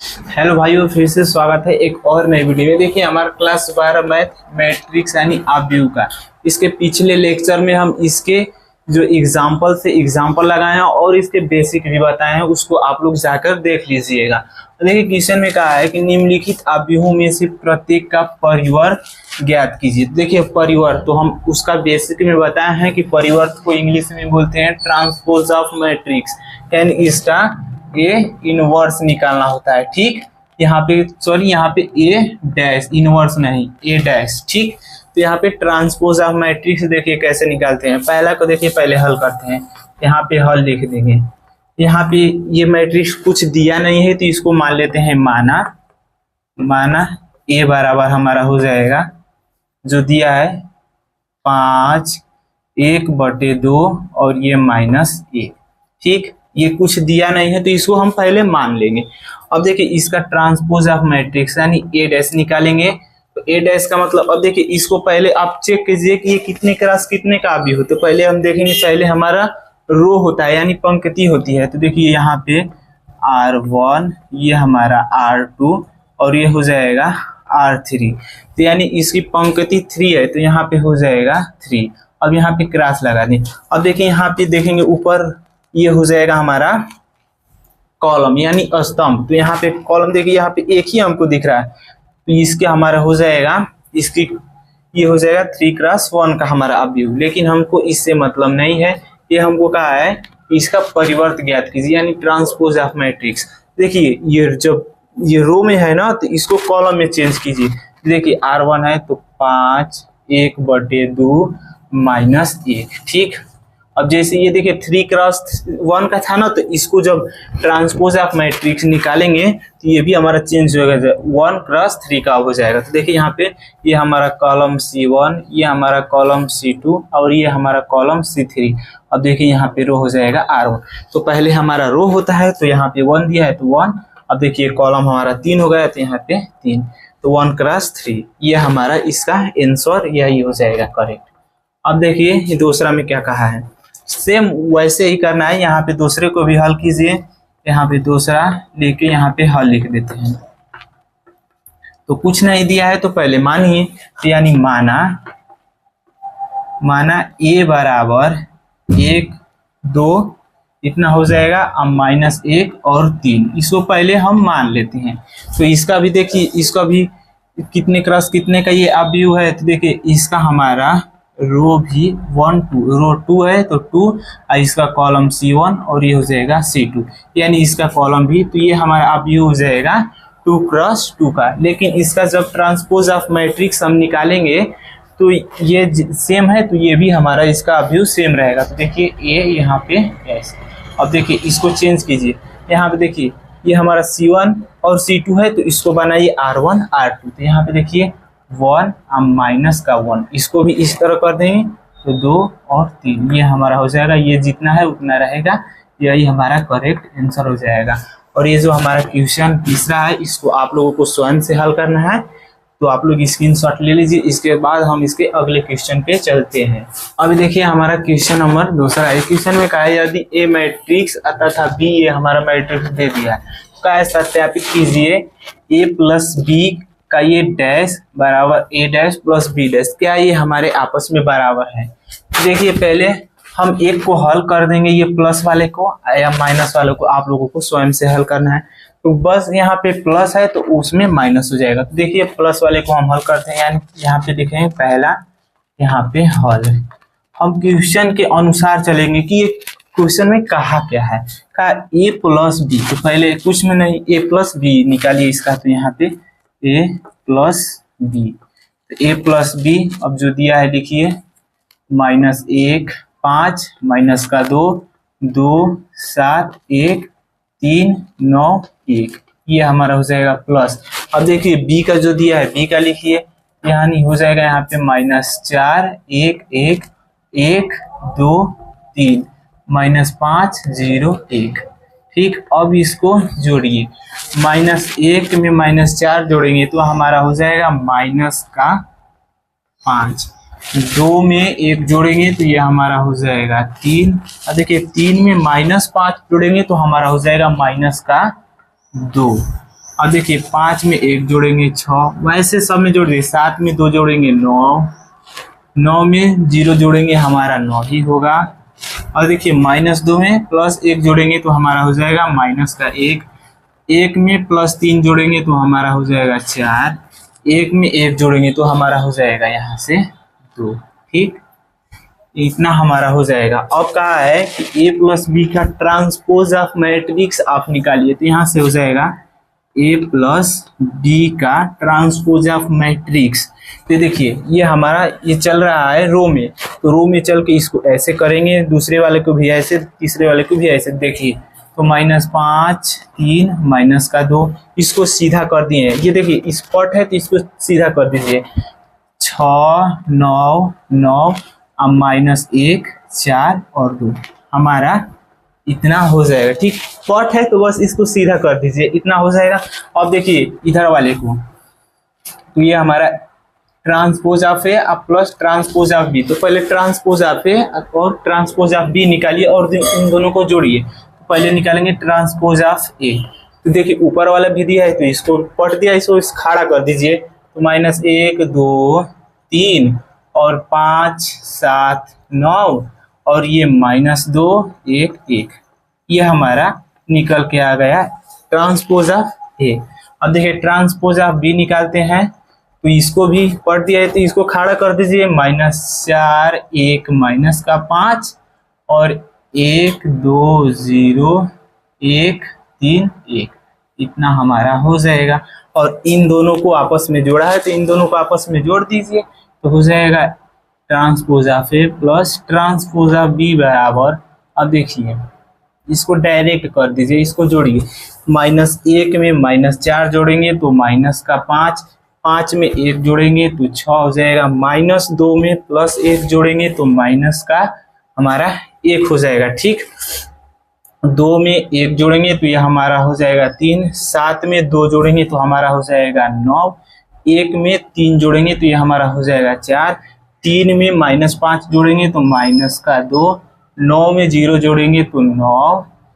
Hello भाइयों, फिर से स्वागत है एक और नई वीडियो में। देखिए हमारा क्लास 12 मैथ मैट्रिक्स यानी अवयव का इसके पिछले लेक्चर में हम इसके जो एग्जाम्पल लगाए हैं और इसके बेसिक भी बताए हैं, उसको आप लोग जाकर देख लीजिएगा। तो देखिए क्वेश्चन में कहा है कि निम्नलिखित अवयवों में से प्रत्येक का परिवर्त ज्ञात कीजिए। देखिए परिवर्त तो हम उसका बेसिक में बताए हैं कि परिवर्त को इंग्लिश में बोलते हैं ट्रांसपोज ऑफ मैट्रिक्स, यानी इसका ए इनवर्स निकालना होता है। ठीक, यहाँ पे ए डैश इनवर्स नहीं ए डैश। ठीक, तो यहाँ पे ट्रांसपोज ऑफ मैट्रिक्स देखिए कैसे निकालते हैं। पहला को देखिए पहले हल करते हैं, यहाँ पे हल लिख देंगे। यहाँ पे ये मैट्रिक्स कुछ दिया नहीं है तो इसको मान लेते हैं माना ए बराबर हमारा हो जाएगा जो दिया है 5 1/2 और ये -1। ठीक, ये कुछ दिया नहीं है तो इसको हम पहले मान लेंगे। अब देखिए इसका ट्रांसपोज ऑफ मैट्रिक्स यानी ए डैश निकालेंगे। तो ए डैश का मतलब, अब देखिए इसको पहले आप चेक कीजिए कि ये कितने क्रॉस कितने का भी हो। तो पहले हम देखेंगे, पहले हमारा रो होता है यानी पंक्ति होती है। तो देखिए यहाँ पे R1, ये हमारा R2 और ये हो जाएगा R3। तो यानी इसकी पंक्ति 3 है तो यहाँ पे हो जाएगा 3। अब यहाँ पे क्रॉस लगा दें। अब देखिए यहाँ पे देखेंगे ऊपर ये हो जाएगा हमारा कॉलम यानी स्तंभ। तो यहाँ पे कॉलम देखिए यहाँ पे एक ही हमको दिख रहा है तो इसके हमारा हो जाएगा इसकी ये हो जाएगा 3x1 का हमारा अवयव। लेकिन हमको इससे मतलब नहीं है, ये हमको कहा है इसका परिवर्त ज्ञात कीजिए यानी ट्रांसपोज ऑफ मैट्रिक्स। देखिए ये जब ये रो में है ना तो इसको कॉलम में चेंज कीजिए। देखिए R1 है तो 5 1/2 -1। ठीक, अब जैसे ये देखिए 3x1 का था ना तो इसको जब ट्रांसपोज ऑफ मैट्रिक्स निकालेंगे तो ये भी हमारा चेंज हो जाएगा 1x3 का हो जाएगा। तो देखिए यहाँ पे ये हमारा कॉलम C1, ये हमारा कॉलम C2 और ये हमारा कॉलम C3। अब देखिए यहाँ पे रो हो जाएगा R1। तो पहले हमारा रो होता है तो यहाँ पे 1 दिया है तो 1। अब देखिए कॉलम हमारा 3 हो गया तो यहाँ पे 3, तो 1x3 ये हमारा इसका आंसर यही हो जाएगा करेक्ट। अब देखिए ये दूसरा में क्या कहा है, सेम वैसे ही करना है। यहाँ पे दूसरे को भी हल कीजिए, यहाँ पे दूसरा लेके यहाँ पे हल लिख देते हैं। तो कुछ नहीं दिया है तो पहले मानिए, तो यानी माना ए बराबर 1 2 इतना हो जाएगा। अब -1 और 3 इसको पहले हम मान लेते हैं। तो इसका भी देखिए, इसका भी कितने क्रॉस कितने का ये अवयव है। तो देखिए इसका हमारा रो भी 1 2 रो 2 है तो 2 और इसका कॉलम C1 और ये हो जाएगा C2 यानी इसका कॉलम भी। तो ये हमारा अवयव हो जाएगा 2x2 का। लेकिन इसका जब ट्रांसपोज ऑफ मैट्रिक्स हम निकालेंगे तो ये सेम है तो ये भी हमारा इसका अवयव सेम रहेगा। तो देखिए ए यहाँ पे S। अब देखिए इसको चेंज कीजिए, यहाँ पे देखिए ये हमारा C1 और C2 है तो इसको बनाइए R1 R2। तो यहाँ पे देखिए 1 -1 इसको भी इस तरह कर देंगे तो 2 और 3 ये हमारा हो जाएगा। ये जितना है उतना रहेगा, यही हमारा करेक्ट आंसर हो जाएगा। और ये जो हमारा क्वेश्चन तीसरा है इसको आप लोगों को स्वयं से हल करना है, तो आप लोग स्क्रीनशॉट ले लीजिए। इसके बाद हम इसके अगले क्वेश्चन पे चलते हैं। अभी देखिए हमारा क्वेश्चन नंबर दूसरा है। क्वेश्चन में कहा है यदि ए मैट्रिक्स तथा बी ये हमारा मैट्रिक्स दे दिया है तो क्या सत्यापित कीजिए ए प्लस बी का ये डैश बराबर ए डैश प्लस बी डैश, क्या ये हमारे आपस में बराबर है। देखिए पहले हम एक को हल कर देंगे, ये प्लस वाले को या माइनस वाले को आप लोगों को स्वयं से हल करना है। तो बस यहाँ पे प्लस है तो उसमें माइनस हो जाएगा। तो देखिए प्लस वाले को हम हल करते हैं, यानी यहाँ पे देखेंगे पहला यहाँ पे हल है। हम क्वेश्चन के अनुसार चलेंगे कि ये क्वेश्चन में कहा क्या है। कहा ए प्लस बी, तो पहले कुछ में नहीं ए प्लस बी निकालिए इसका। तो यहाँ पे ए प्लस बी, तो ए प्लस बी अब जो दिया है देखिए -1 5 -2 2 7 1 3 9 1 ये हमारा हो जाएगा प्लस। अब देखिए बी का जो दिया है बी का लिखिए, यानी हो जाएगा यहाँ पे -4 1 1 1 2 3 -5 0 1। ठीक, अब इसको जोड़िए, -1 में -4 जोड़ेंगे तो हमारा हो जाएगा -5। 2 में 1 जोड़ेंगे तो ये हमारा हो जाएगा 3। और देखिए 3 में -5 जोड़ेंगे तो हमारा हो जाएगा -2। अब देखिए 5 में 1 जोड़ेंगे 6, वैसे सब में जोड़ दिए। 7 में 2 जोड़ेंगे 9, 9 में 0 जोड़ेंगे हमारा 9 ही होगा। और देखिए -2 में +1 जोड़ेंगे तो हमारा हो जाएगा -1। 1 में +3 जोड़ेंगे तो हमारा हो जाएगा 4। 1 में 1 जोड़ेंगे तो हमारा हो जाएगा यहाँ से 2। ठीक, इतना हमारा हो जाएगा। अब कहा है कि a + b का ट्रांसपोज ऑफ मैट्रिक्स आप निकालिए, तो यहाँ से हो जाएगा a + b का ट्रांसपोज ऑफ मैट्रिक्स। तो देखिए ये हमारा ये चल रहा है रो में, तो रो में चल के इसको ऐसे करेंगे, दूसरे वाले को भी ऐसे, तीसरे वाले को भी ऐसे। देखिए तो -5 3 -2 इसको सीधा कर दिए। ये देखिए स्पॉट है तो इसको सीधा कर दीजिए। 6 9 9 अब -1 4 और 2 हमारा इतना हो जाएगा। ठीक, स्पॉट है तो बस इसको सीधा कर दीजिए, इतना हो जाएगा। अब देखिए इधर वाले को, तो ये हमारा transpose of A plus transpose of B. तो पहले ट्रांसपोज ऑफ ए और ट्रांसपोज ऑफ बी निकालिए और इन दोनों को जोड़िए। तो पहले निकालेंगे ट्रांसपोज ऑफ ए। तो देखिए ऊपर वाला भी दिया है तो इसको पट दिया, इसको खड़ा कर दीजिए। तो -1 2 3 और 5 7 9 और ये -2 1 1, ये हमारा निकल के आ गया ट्रांसपोज ऑफ ए। अब देखिए ट्रांसपोज ऑफ बी निकालते हैं, तो इसको भी पढ़ दिया है तो इसको खड़ा कर दीजिए। -4 1 -5 और 1 2 0 1 3 1, इतना हमारा हो जाएगा। और इन दोनों को आपस में जोड़ा है तो इन दोनों को आपस में जोड़ दीजिए, तो हो जाएगा transpose of A plus transpose of B बराबर। अब देखिए इसको डायरेक्ट कर दीजिए, इसको जोड़िए। -1 में -4 जोड़ेंगे तो -5, 5 में 1 जोड़ेंगे तो 6 हो जाएगा। -2 में +1 जोड़ेंगे तो माइनस का हमारा 1 हो जाएगा। ठीक, 2 में 1 जोड़ेंगे तो ये हमारा हो जाएगा 3। 7 में 2 जोड़ेंगे तो हमारा हो जाएगा 9। 1 में 3 जोड़ेंगे तो ये हमारा हो जाएगा 4। 3 में -5 जोड़ेंगे तो -2। 9 में 0 जोड़ेंगे तो 9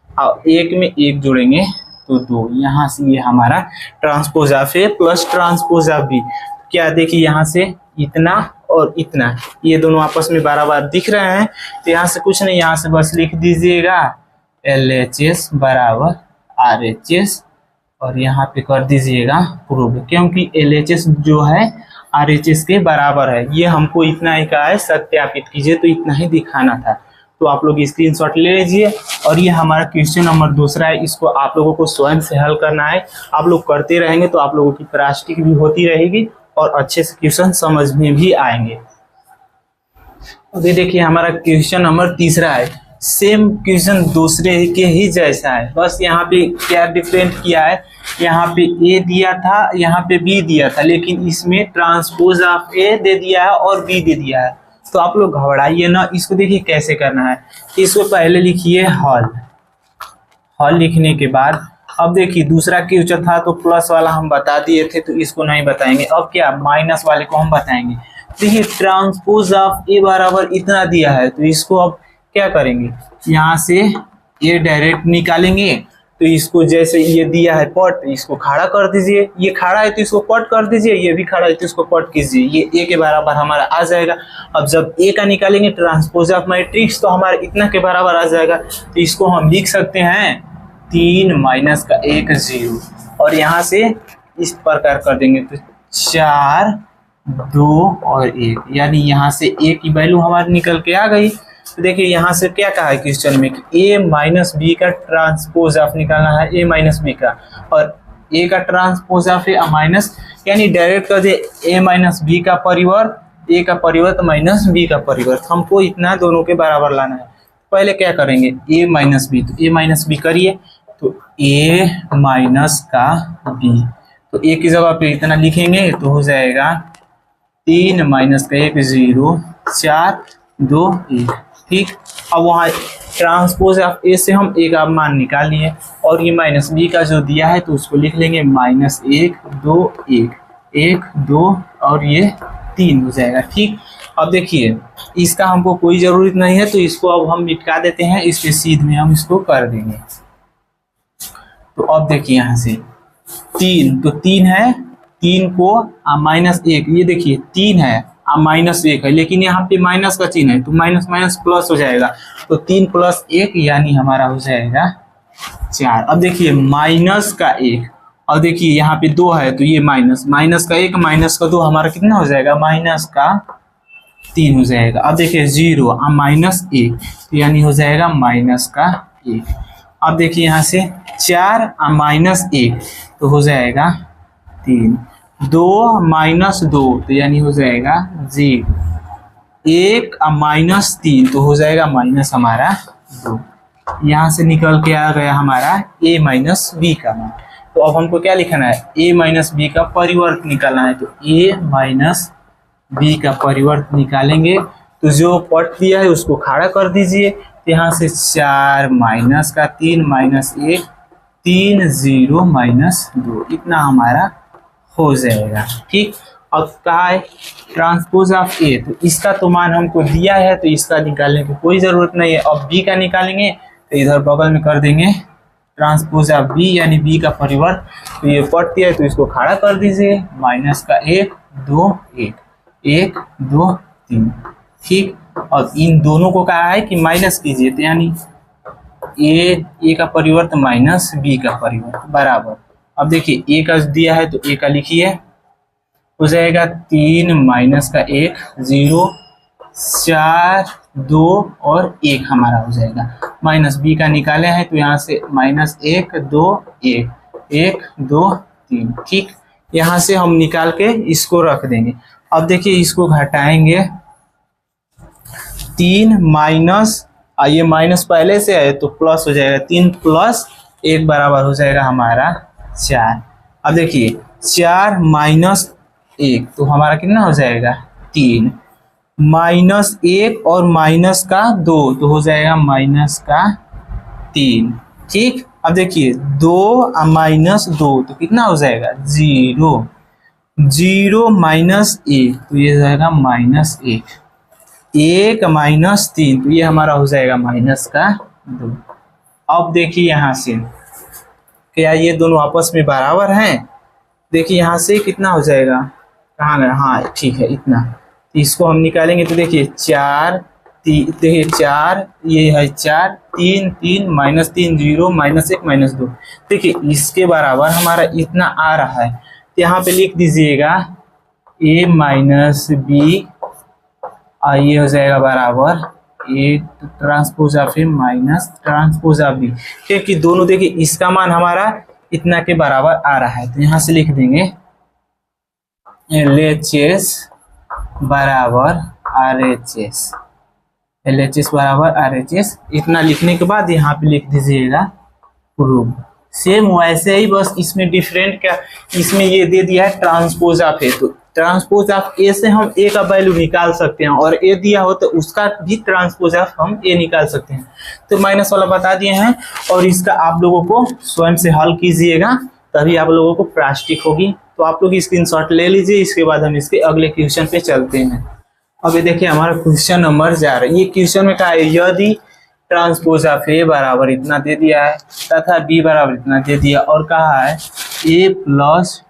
और 1 में 1 जोड़ेंगे तो 2। यहाँ से ये हमारा transpose of A plus transpose of B. क्या देखिए यहाँ से इतना और इतना ये दोनों आपस में बराबर दिख रहे हैं, तो यहाँ से कुछ नहीं, यहाँ से बस लिख दीजिएगा LHS बराबर RHS और यहाँ पे कर दीजिएगा प्रूव, क्योंकि LHS जो है RHS के बराबर है। ये हमको इतना ही कहा है सत्यापित कीजिए, तो इतना ही दिखाना था। तो आप लोग स्क्रीनशॉट ले लीजिए। और ये हमारा क्वेश्चन नंबर 2 है, इसको आप लोगों को स्वयं से हल करना है। आप लोग करते रहेंगे तो आप लोगों की प्रैक्टिस भी होती रहेगी और अच्छे से क्वेश्चन समझ में भी आएंगे। अभी देखिए हमारा क्वेश्चन नंबर 3 है। सेम क्वेश्चन दूसरे के ही जैसा है, बस यहाँ पे क्या डिफरेंट किया है, यहाँ पे ए दिया था, यहाँ पे बी दिया था, लेकिन इसमें ट्रांसपोज ऑफ ए दे दिया है और बी दे दिया है। तो आप लोग घबराइए ना, इसको देखिए कैसे करना है। इसको पहले लिखिए हल। हल लिखने के बाद अब देखिए दूसरा क्वेश्चन था तो प्लस वाला हम बता दिए थे, तो इसको नहीं बताएंगे। अब क्या माइनस वाले को हम बताएंगे। देखिए ट्रांसपोज ऑफ ए बराबर इतना दिया है, तो इसको अब क्या करेंगे, यहाँ से ये डायरेक्ट निकालेंगे। तो इसको जैसे ये दिया है पट, इसको खड़ा कर दीजिए। ये खड़ा है तो इसको पट कर दीजिए, ये भी खड़ा है तो इसको पट कीजिए। ये ए के बराबर हमारा आ जाएगा। अब जब ए का निकालेंगे ट्रांसपोज ऑफ मैट्रिक्स तो हमारा इतना के बराबर आ जाएगा। तो इसको हम लिख सकते हैं 3 - 1 0 और यहाँ से इस प्रकार कर देंगे तो 4 2 और 1, यानी यहाँ से ए की वैल्यू हमारी निकल के आ गई। तो देखिए यहाँ से क्या कहा है क्वेश्चन में कि a - b का ट्रांसपोज ऑफ निकालना है, a - b का, और a का ट्रांसपोज ऑफ ए माइनस, यानी डायरेक्ट कर दे a - b का परिवर्त, a का परिवर्त माइनस b का परिवर्त। हमको इतना दोनों के बराबर लाना है। पहले क्या करेंगे a - b, तो a - b करिए, तो a माइनस का b, तो a की जगह पे इतना लिखेंगे तो हो जाएगा 3 - 1 0 4 2 1। ठीक, अब वहाँ ट्रांसपोज ऑफ ए से हम ए का मान निकाल लिए और ये -b का जो दिया है तो उसको लिख लेंगे -1 2 1 1 2 और ये 3 हो जाएगा। ठीक, अब देखिए इसका हमको कोई ज़रूरत नहीं है, तो इसको अब हम मिटा देते हैं, इसके सीध में हम इसको कर देंगे। तो अब देखिए यहाँ से 3, तो 3 है, 3 को -1, ये देखिए 3 है -1 है, लेकिन यहाँ पे माइनस का चिन्ह है तो माइनस माइनस प्लस हो जाएगा, तो 3 + 1 यानी हमारा हो जाएगा 4। अब देखिए माइनस का 1, और देखिए यहाँ पे 2 है तो ये माइनस का 1 माइनस का 2 हमारा कितना हो जाएगा, -3 हो जाएगा। अब देखिए 0 -1 तो यानी हो जाएगा -1। अब देखिए यहाँ से 4 -1 तो हो जाएगा 3, 2 -2 तो यानी हो जाएगा 0, 1 -3 तो हो जाएगा माइनस हमारा 2। यहाँ से निकल के आ गया हमारा a - b का मान। तो अब हमको क्या लिखना है, a - b का परिवर्त निकालना है, तो a - b का परिवर्त निकालेंगे तो जो पट दिया है उसको खड़ा कर दीजिए। तो यहाँ से 4 -3 -1 3 0 -2 इतना हमारा हो जाएगा। ठीक, अब कहा है ट्रांसपोज ऑफ ए, तो इसका तो मान हमको दिया है तो इसका निकालने की कोई ज़रूरत नहीं है। अब बी का निकालेंगे तो इधर बगल में कर देंगे ट्रांसपोज ऑफ बी यानी बी का परिवर्त। तो ये पट दिया है तो इसको खड़ा कर दीजिए, -1 2 1 2 3। ठीक, और इन दोनों को कहा है कि माइनस कीजिए, तो यानी ए का परिवर्त माइनस बी का परिवर्त बराबर। अब देखिए ए का दिया है तो ए का लिखिए, हो जाएगा 3 -1 0 4 2 और 1 हमारा हो जाएगा। माइनस बी का निकाले हैं तो यहाँ से -1 2 1 1 2 3। ठीक, यहाँ से हम निकाल के इसको रख देंगे। अब देखिए इसको घटाएंगे, 3 माइनस ये माइनस पहले से है तो प्लस हो जाएगा, 3 + 1 बराबर हो जाएगा हमारा 4। अब देखिए 4 -1 तो हमारा कितना हो जाएगा 3, -1 और माइनस का 2 तो हो जाएगा -3। ठीक, अब देखिए 2 -2 तो कितना हो जाएगा 0 0 -1 तो ये जाएगा -1 1 -3 तो ये हमारा हो जाएगा -2। अब देखिए यहाँ से क्या ये दोनों आपस में बराबर हैं, देखिए यहाँ से कितना हो जाएगा, कहाँ गया, हाँ ठीक है इतना। तो इसको हम निकालेंगे तो देखिए 4 देखिए 4 ये है 4 3 3 -3 0 -1 -2। देखिए इसके बराबर हमारा इतना आ रहा है, तो यहाँ पे लिख दीजिएगा a - b और ये हो जाएगा बराबर A transpose of A minus transpose of B. क्योंकि दोनों देखिए इसका मान हमारा इतना के बराबर आ रहा है, तो यहाँ से लिख देंगे LHS बराबर RHS, LHS बराबर RHS। इतना लिखने के बाद यहाँ पे लिख दीजिएगा प्रूव। सेम वैसे ही, बस इसमें डिफरेंट क्या, इसमें ये दे दिया है ट्रांसपोज ऑफ ए, तो ट्रांसपोज ऑफ ए से हम ए का वैल्यू निकाल सकते हैं, और ए दिया हो तो उसका भी ट्रांसपोज ऑफ हम ए निकाल सकते हैं। तो माइनस वाला बता दिए हैं, और इसका आप लोगों को स्वयं से हल कीजिएगा तभी आप लोगों को प्रास्टिक होगी। तो आप लोग स्क्रीनशॉट ले लीजिए, इसके बाद हम इसके अगले क्वेश्चन पे चलते हैं। अब ये देखिए हमारा क्वेश्चन नंबर 4, ये क्वेश्चन में कहा है यदि ट्रांसपोज ऑफ ए बराबर इतना दे दिया है तथा बी बराबर इतना दे दिया, और कहा है a +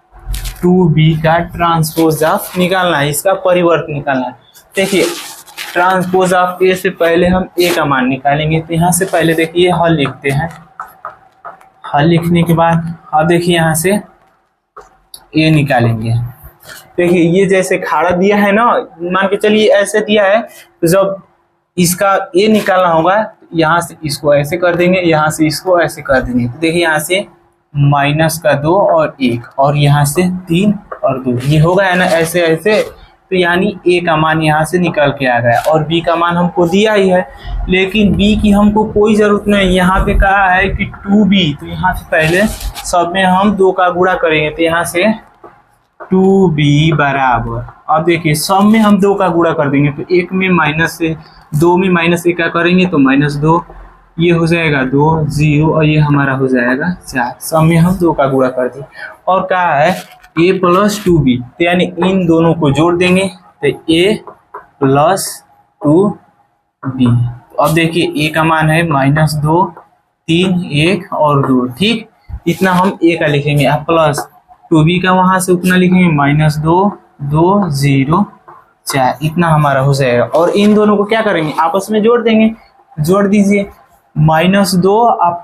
2b का ट्रांसपोज ऑफ निकालना है, इसका परिवर्त निकालना है। देखिए ट्रांसपोज ऑफ ए से पहले हम ए का मान निकालेंगे, तो यहाँ से पहले देखिए हल लिखते हैं। हल लिखने के बाद अब देखिए यहाँ से ए निकालेंगे। देखिए ये जैसे खाड़ा दिया है ना, मान के चलिए ऐसे दिया है, तो जब इसका ए निकालना होगा यहाँ से इसको ऐसे कर देंगे, यहाँ से इसको ऐसे कर देंगे। तो देखिए यहाँ से -2 और 1 और यहाँ से 3 और 2, ये हो गया है ना ऐसे ऐसे। तो यानी ए का मान यहाँ से निकल के आ गया, और बी का मान हमको दिया ही है, लेकिन बी की हमको कोई ज़रूरत नहीं। यहाँ पे कहा है कि 2b, तो यहाँ से पहले सब में हम 2 का गुणा करेंगे, तो यहाँ से 2b बराबर, अब देखिए सब में हम 2 का गुणा कर देंगे, तो 1 में माइनस से 2 में -1 का करेंगे तो -2, ये हो जाएगा 2 0 और ये हमारा हो जाएगा 4। सब में हम 2 का गुणा कर दें, और कहा है a + 2b, तो यानी इन दोनों को जोड़ देंगे तो a + 2b। तो अब देखिए a का मान है -2 3 1 और 2। ठीक, इतना हम ए का लिखेंगे, अब प्लस 2b का वहां से उतना लिखेंगे -2 2 0 4, इतना हमारा हो जाएगा। और इन दोनों को क्या करेंगे, आपस में जोड़ देंगे, जोड़ दीजिए। -2 अब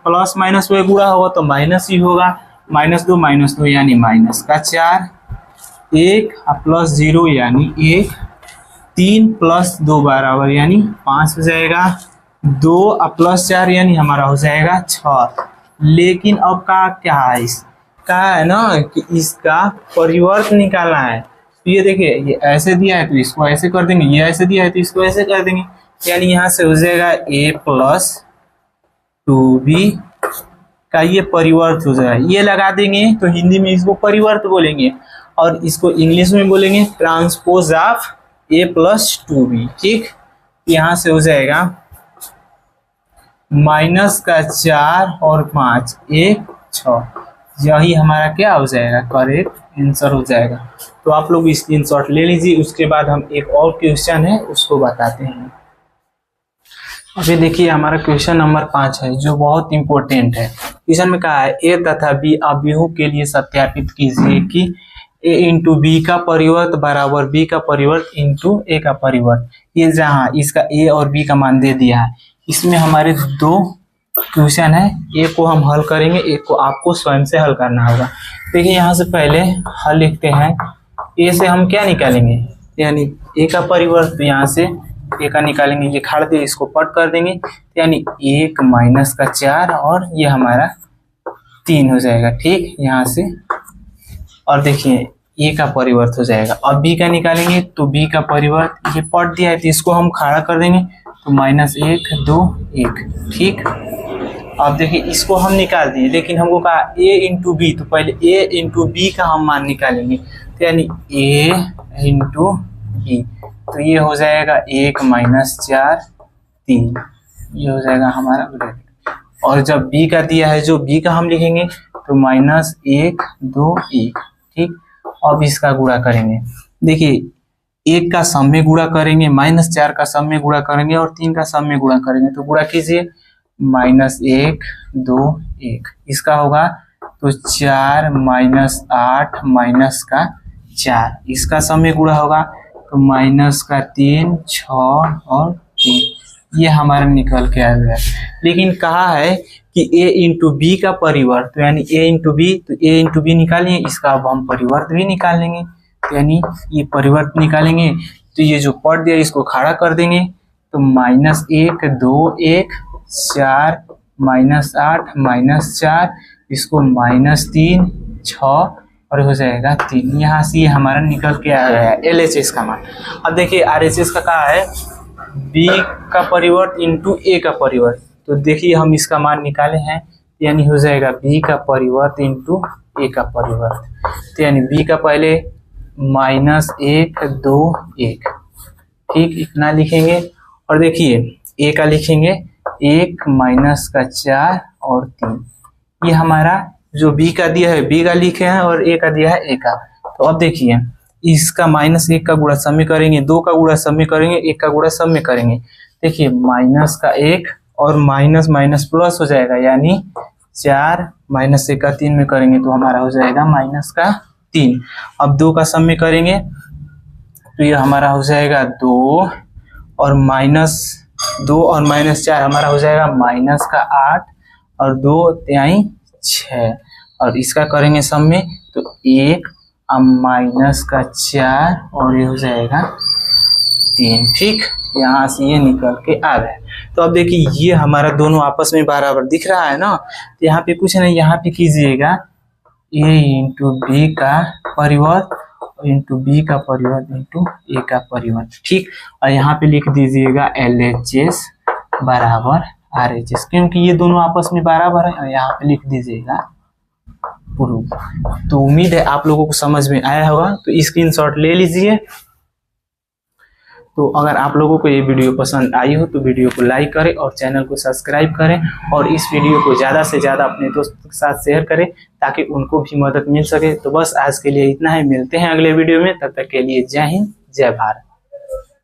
प्लस माइनस में गुणा होगा तो माइनस ही होगा, -2 यानी माइनस का 4, 1 प्लस 0 यानी 1, 3 प्लस 2 बराबर यानी 5 हो जाएगा, 2 प्लस 4 यानी हमारा हो जाएगा 6। लेकिन अब का क्या है, इसका है ना कि इसका परिवर्त निकालना है। तो ये देखिए, ये ऐसे दिया है तो इसको ऐसे कर देंगे, ये ऐसे दिया है तो इसको ऐसे कर देंगे, यानी यहाँ से हो जाएगा a प्लस 2b का ये परिवर्त हो जाएगा। ये लगा देंगे तो हिंदी में इसको परिवर्त बोलेंगे और इसको इंग्लिश में बोलेंगे transpose of a plus 2b। ठीक, यहाँ से हो जाएगा -4 और 5 1 6, यही हमारा क्या हो जाएगा, करेक्ट आंसर हो जाएगा। तो आप लोग स्क्रीनशॉट ले लीजिए। उसके बाद हम एक और क्वेश्चन है उसको बताते हैं। अभी देखिए हमारा क्वेश्चन नंबर 5 है जो बहुत इंपॉर्टेंट है। क्वेश्चन में कहा है ए तथा बी अवयवों के लिए सत्यापित कीजिए कि a इंटू बी का परिवर्त बराबर b का परिवर्त इंटू a का परिवर्त। ये जहाँ इसका a और b का मान दे दिया है, इसमें हमारे दो क्वेश्चन है, एक को हम हल करेंगे, एक को आपको स्वयं से हल करना होगा। देखिए यहाँ से पहले हल लिखते हैं। ए से हम क्या निकालेंगे, यानी ए का परिवर्त, तो यहाँ से ए का निकालेंगे, ये खाड़ दे इसको पट कर देंगे, यानी 1 माइनस का 4 और ये हमारा 3 हो जाएगा। ठीक, यहाँ से और देखिए ए का परिवर्त हो जाएगा। अब बी का निकालेंगे तो बी का परिवर्त, ये पट दिया है तो इसको हम खड़ा कर देंगे, तो -1 2 1। ठीक, अब देखिए इसको हम निकाल दिए, लेकिन हमको कहा a इंटू बी, तो पहले a इंटू बी का हम मान निकालेंगे, तो यानी a इंटू बी, तो ये हो जाएगा 1 माइनस 4 3, ये हो जाएगा हमारा ब्रैकेट। और जब b का दिया है, जो b का हम लिखेंगे तो -1 2 1। ठीक, अब इसका गुणा करेंगे। देखिए 1 का सम में गुणा करेंगे, -4 का सम में गुणा करेंगे और 3 का सम में गुणा करेंगे, तो गुणा कीजिए, -1 2 1, इसका होगा तो 4 -8 माइनस का 4, इसका सम में गुणा होगा तो -3 6 और 3, ये हमारा निकल के आ गया। लेकिन कहा है कि a इंटू बी का परिवर्त, तो यानी a इंटू बी, तो a इंटू बी निकालेंगे, इसका अब हम परिवर्त भी निकालेंगे, तो यानी ये परिवर्त निकालेंगे, तो ये जो पढ़ दिया इसको खड़ा कर देंगे, तो -1 2 1 4 -8 -4, इसको -3 6 और हो जाएगा 3। यहाँ से ये हमारा निकल के आ गया है LHS का मान। अब देखिए RHS का कहा है B का परिवर्त इंटू A का परिवर्त, तो देखिए हम इसका मान निकाले हैं, यानी हो जाएगा B का परिवर्त इंटू A का परिवर्त, तो यानी B का पहले -1 2 1। ठीक, इतना लिखेंगे और देखिए A का लिखेंगे 1 माइनस का 4 और 3, ये हमारा जो B का दिया है B का लिखे हैं और A का दिया है A का। तो अब देखिए इसका -1 का गुणा सब में करेंगे, 2 का गुणा सब में करेंगे, 1 का गुणा सब में करेंगे। देखिए माइनस का 1 और माइनस माइनस प्लस हो जाएगा, यानी 4 -1 का 3 में करेंगे तो हमारा हो जाएगा -3। अब 2 का सब में करेंगे तो ये हमारा हो जाएगा 2 और -2 और -4 हमारा हो जाएगा -8 और 2 तिहाई 6, और इसका करेंगे सब में तो 1 -4 और ये हो जाएगा 3। ठीक, यहाँ से ये निकल के आ गया। तो अब देखिए ये हमारा दोनों आपस में बराबर दिख रहा है ना, तो यहाँ पे कुछ नहीं, यहाँ पे कीजिएगा a इंटू बी का परिवर्त इंटू बी का परिवर्त इंटू ए का परिवर्त। ठीक, और यहाँ पे लिख दीजिएगा LHS बराबर RHS, क्योंकि ये दोनों आपस में बराबर है, और यहाँ पे लिख दीजिएगा प्रूफ। तो उम्मीद है आप लोगों को समझ में आया होगा, तो स्क्रीनशॉट ले लीजिए। तो अगर आप लोगों को ये वीडियो पसंद आई हो तो वीडियो को लाइक करें और चैनल को सब्सक्राइब करें, और इस वीडियो को ज़्यादा से ज़्यादा अपने दोस्तों के साथ शेयर करें ताकि उनको भी मदद मिल सके। तो बस आज के लिए इतना ही, मिलते हैं अगले वीडियो में, तब तक के लिए जय हिंद जय भारत।